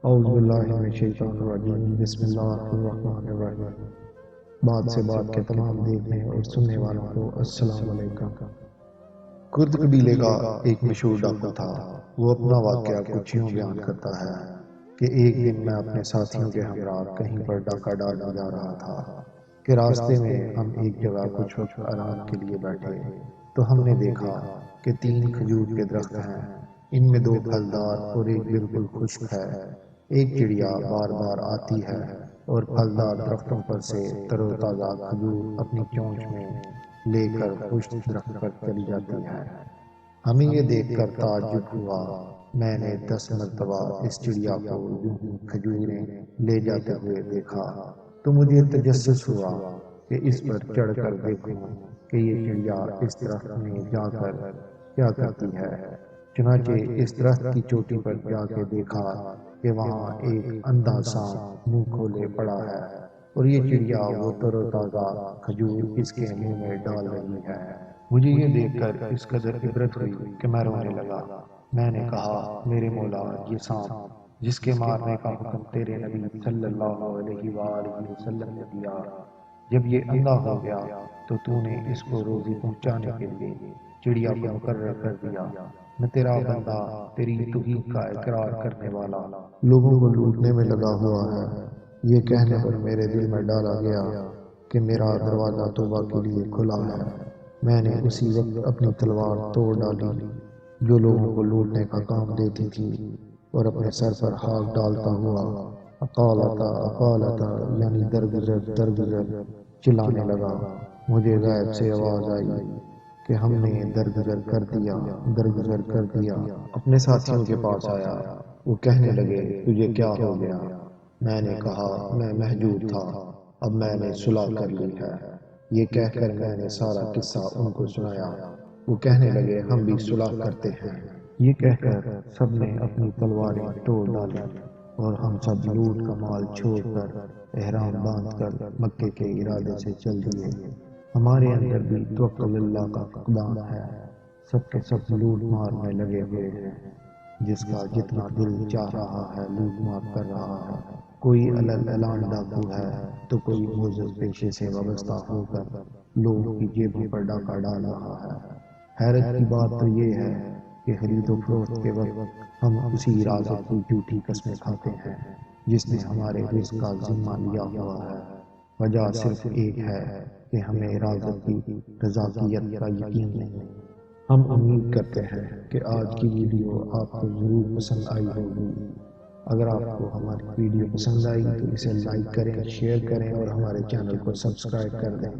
اعوذ باللہ من الشیطان الرجیم، بسم اللہ الرحمن الرحیم۔ بات سے بات کے تمام دیکھنے اور سننے والوں کو السلام علیکم۔ کرد قبیلے کا ایک مشہور ڈاکو تھا۔ وہ اپنا واقعہ کچھ یوں بیان کرتا ہے کہ ایک دن میں اپنے ساتھیوں کے ہمراہ کہیں پر ڈاکہ ڈالنے جا رہا تھا کہ راستے میں ہم ایک جگہ کچھ وقت آرام کے لیے بیٹھے تو ہم نے دیکھا کہ 3 کھجور کے درخت ہیں۔ ان میں 2 پھلدار اور ایک بالکل خشک ہے۔ ایک چڑیا بار بار آتی ہے اور پھلدار درختوں پر سے تر و تازہ کھجور اپنی چونچ میں لے کر خشک درخت پر چلی جاتی ہے۔ ہمیں یہ دیکھ کر تعجب ہوا۔ میں نے 10 مرتبہ اس چڑیا کو یوں ہی کھجوریں لے جاتے ہوئے دیکھا تو مجھے تجسس ہوا کہ اس پر چڑھ کر دیکھوں کہ یہ چڑیا اس درخت میں جا کر کیا کرتی ہے۔ چنانچہ اس درخت کی چوٹی پر جا کے دیکھا کہ وہاں ایک اندھا سانپ منہ کھولے پڑا ہے اور یہ چڑیا وہ تر و تازہ کھجور اس کے منہ میں ڈال رہی ہے۔ مجھے یہ دیکھ کر اس قدر عبرت ہوئی کہ میں رونے لگا۔ میں نے کہا، میرے مولا، یہ سانپ جس کے مارنے کا حکم تیرے نبی صلی اللہ علیہ وآلہ وسلم نے دیا، جب یہ اندھا ہو گیا تو نے اس کو روزی پہنچانے کے لیے چڑیا کو مقرر کر دیا۔ میں تیرا بندہ، تیری توحید کا اقرار کرنے والا، لوگوں کو لوٹنے میں لگا ہوا ہے۔ یہ کہنے پر میرے دل میں ڈالا گیا کہ میرا دروازہ توبہ کے لیے کھلا ہے۔ میں نے اسی وقت اپنی تلوار توڑ ڈالی جو لوگوں کو لوٹنے کا کام دیتی تھی اور اپنے سر پر ہاتھ ڈالتا ہوا اقالتا اقالتا یعنی درگزر درگزر چلانے لگا۔ مجھے غیب سے آواز آئی کہ ہم نے درگزر کر دیا، درگزر کر دیا۔ اپنے ساتھیوں کے پاس آیا۔ وہ کہنے لگے، تجھے کیا ہو گیا؟ میں نے کہا، میں محجوب تھا، اب میں نے صلح کر لی ہے۔ یہ کہہ کر میں نے سارا قصہ ان کو سنایا۔ وہ کہنے لگے، ہم بھی صلح کرتے ہیں۔ یہ کہہ کر سب نے اپنی تلواریں توڑ ڈالی اور ہم سب لوٹ کا مال چھوڑ کر احرام باندھ کر مکے کے ارادے سے چل دیے۔ ہمارے اندر بھی توکل اللہ کا فقدان ہے۔ سب کے سب لوٹ مار میں لگے ہوئے ہیں۔ جس کا جتنا دل چاہ رہا ہے لوٹ مار کر رہا ہے۔ کوئی علل اعلان ڈاکو ہے تو کوئی معزز پیشے سے وابستہ ہو کر لوگوں کی جیبوں پر ڈاکہ ڈال رہا ہے۔ حیرت کی بات تو یہ ہے کہ خرید و فروخت کے وقت ہم اسی رازق کی جھوٹی قسمیں کھاتے ہیں جس نے ہمارے رزق کا ذمہ لیا ہوا ہے۔ وجہ صرف ایک ہے کہ ہمیں رازق کی رضاکیت کا یقین نہیں۔ ہم امید کرتے ہیں کہ آج کی ویڈیو آپ کو ضرور پسند آئی ہوگی۔ اگر آپ کو ہماری ویڈیو پسند آئی تو اسے لائک کریں، شیئر کریں اور ہمارے چینل کو سبسکرائب کر دیں۔